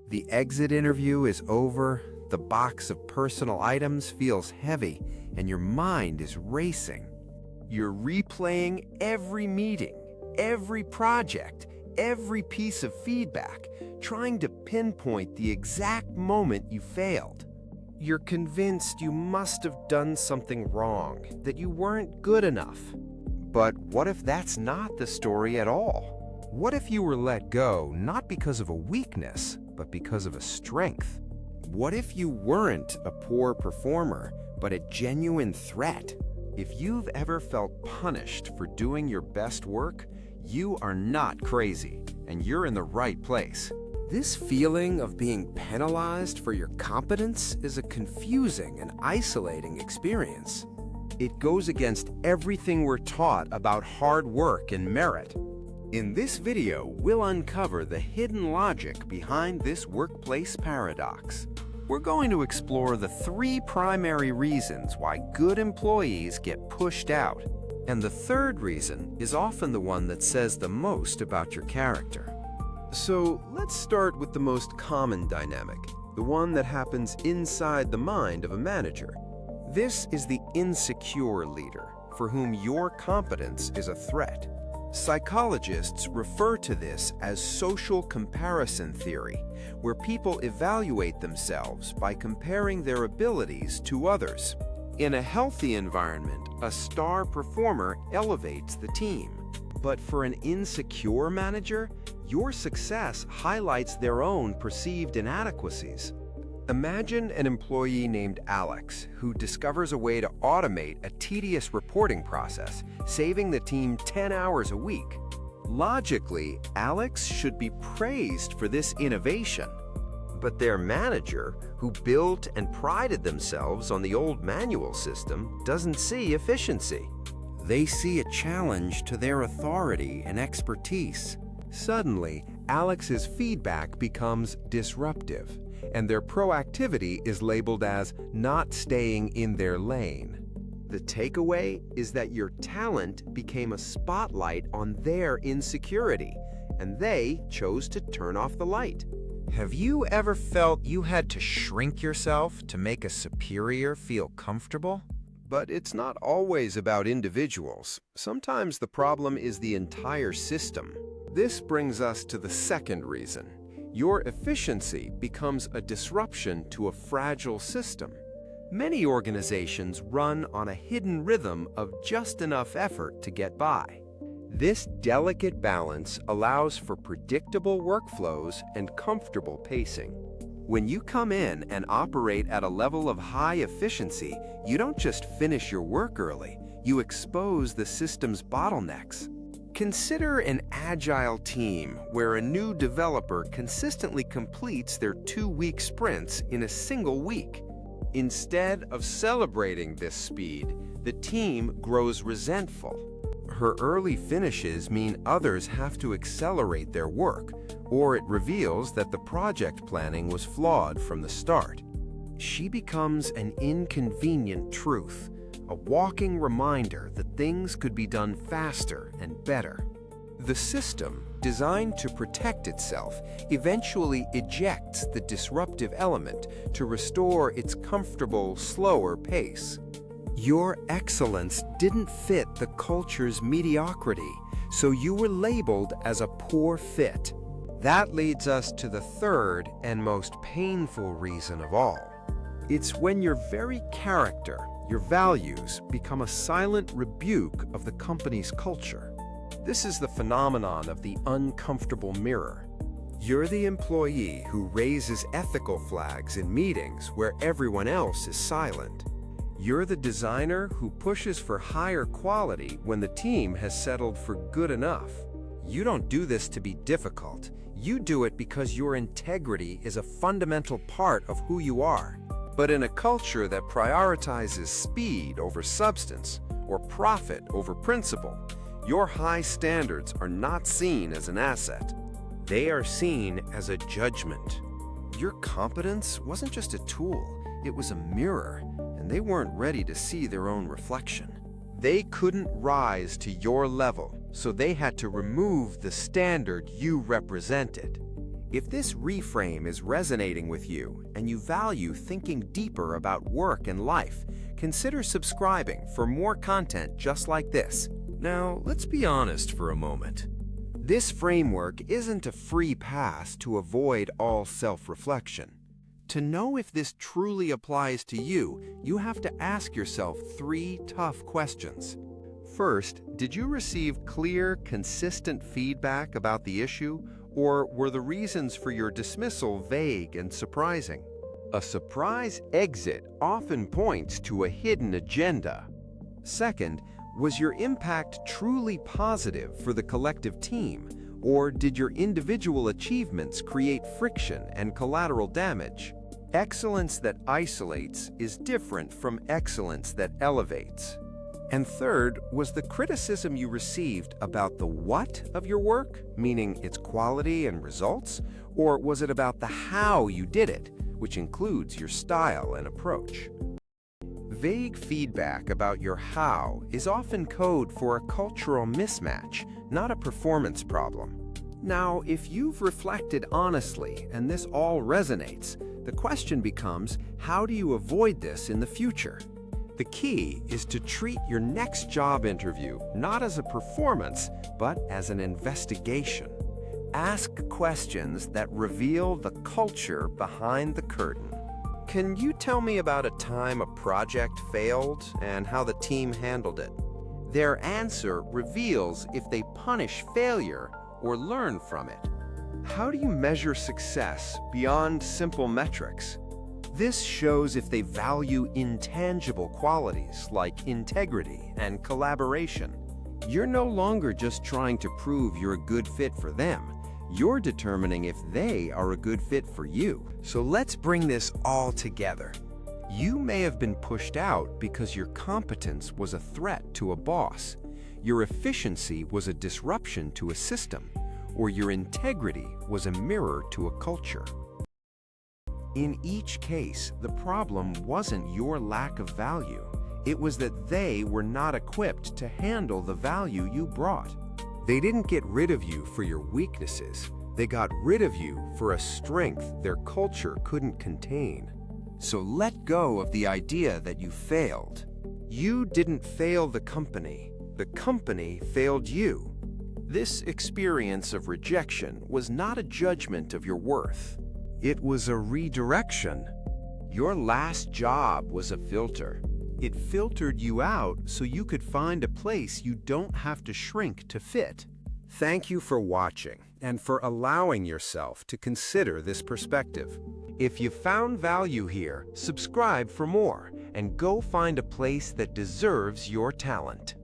The exit interview is over, the box of personal items feels heavy, and your mind is racing. You're replaying every meeting, every project, every piece of feedback, trying to pinpoint the exact moment you failed. You're convinced you must have done something wrong, that you weren't good enough. But what if that's not the story at all? What if you were let go not because of a weakness, but because of a strength? What if you weren't a poor performer, but a genuine threat? If you've ever felt punished for doing your best work, you are not crazy, and you're in the right place. This feeling of being penalized for your competence is a confusing and isolating experience. It goes against everything we're taught about hard work and merit. In this video, we'll uncover the hidden logic behind this workplace paradox. We're going to explore the 3 primary reasons why good employees get pushed out. And the third reason is often the one that says the most about your character. So let's start with the most common dynamic, the one that happens inside the mind of a manager. This is the insecure leader, for whom your competence is a threat. Psychologists refer to this as social comparison theory, where people evaluate themselves by comparing their abilities to others. In a healthy environment, a star performer elevates the team. But for an insecure manager, your success highlights their own perceived inadequacies. Imagine an employee named Alex who discovers a way to automate a tedious reporting process, saving the team 10 hours a week. Logically, Alex should be praised for this innovation. But their manager, who built and prided themselves on the old manual system, doesn't see efficiency. They see a challenge to their authority and expertise. Suddenly, Alex's feedback becomes disruptive, and their proactivity is labeled as not staying in their lane. The takeaway is that your talent became a spotlight on their insecurity, and they chose to turn off the light. Have you ever felt you had to shrink yourself to make a superior feel comfortable? But it's not always about individuals. Sometimes the problem is the entire system. This brings us to the second reason. Your efficiency becomes a disruption to a fragile system. Many organizations run on a hidden rhythm of just enough effort to get by. This delicate balance allows for predictable workflows and comfortable pacing. When you come in and operate at a level of high efficiency, you don't just finish your work early, you expose the system's bottlenecks. Consider an agile team where a new developer consistently completes their 2-week sprints in a single week. Instead of celebrating this speed, the team grows resentful. Her early finishes mean others have to accelerate their work, or it reveals that the project planning was flawed from the start. She becomes an inconvenient truth, a walking reminder that things could be done faster and better. The system, designed to protect itself, eventually ejects the disruptive element to restore its comfortable, slower pace. Your excellence didn't fit the culture's mediocrity, so you were labeled as a poor fit. That leads us to the third and most painful reason of all. It's when your very character, your values, become a silent rebuke of the company's culture. This is the phenomenon of the uncomfortable mirror. You're the employee who raises ethical flags in meetings where everyone else is silent. You're the designer who pushes for higher quality when the team has settled for good enough. You don't do this to be difficult. You do it because your integrity is a fundamental part of who you are. But in a culture that prioritizes speed over substance or profit over principle, your high standards are not seen as an asset. They are seen as a judgment. Your competence wasn't just a tool, it was a mirror, and they weren't ready to see their own reflection. They couldn't rise to your level, so they had to remove the standard you represented. If this reframe is resonating with you and you value thinking deeper about work and life, consider subscribing for more content just like this. Now, let's be honest for a moment. This framework isn't a free pass to avoid all self-reflection. To know if this truly applies to you, you have to ask yourself 3 tough questions. First, did you receive clear, consistent feedback about the issue, or were the reasons for your dismissal vague and surprising? A surprise exit often points to a hidden agenda. Second, was your impact truly positive for the collective team, or did your individual achievements create friction and collateral damage? Excellence that isolates is different from excellence that elevates. And third, was the criticism you received about the what of your work, meaning its quality and results, or was it about the how you did it, which includes your style and approach? Vague feedback about your how is often code for a cultural mismatch, not a performance problem. Now, if you've reflected honestly and this all resonates, the question becomes, how do you avoid this in the future? The key is to treat your next job interview not as a performance, but as an investigation. Ask questions that reveal the culture behind the curtain. Can you tell me about a time a project failed and how the team handled it? Their answer reveals if they punish failure or learn from it. How do you measure success beyond simple metrics? This shows if they value intangible qualities like integrity and collaboration. You're no longer just trying to prove you're a good fit for them. You're determining if they are a good fit for you. So let's bring this all together. You may have been pushed out because your competence was a threat to a boss, your efficiency was a disruption to a system, or your integrity was a mirror to a culture. In each case, the problem wasn't your lack of value. It was that they were not equipped to handle the value you brought. They didn't get rid of you for your weaknesses. They got rid of you for a strength their culture couldn't contain. So let go of the idea that you failed. You didn't fail the company. The company failed you. This experience of rejection was not a judgment of your worth. It was a redirection. Your last job was a filter. It filtered you out so you could find a place you don't have to shrink to fit. Thank you for watching and for allowing yourself to consider this perspective. If you found value here, subscribe for more and go find a place that deserves your talent.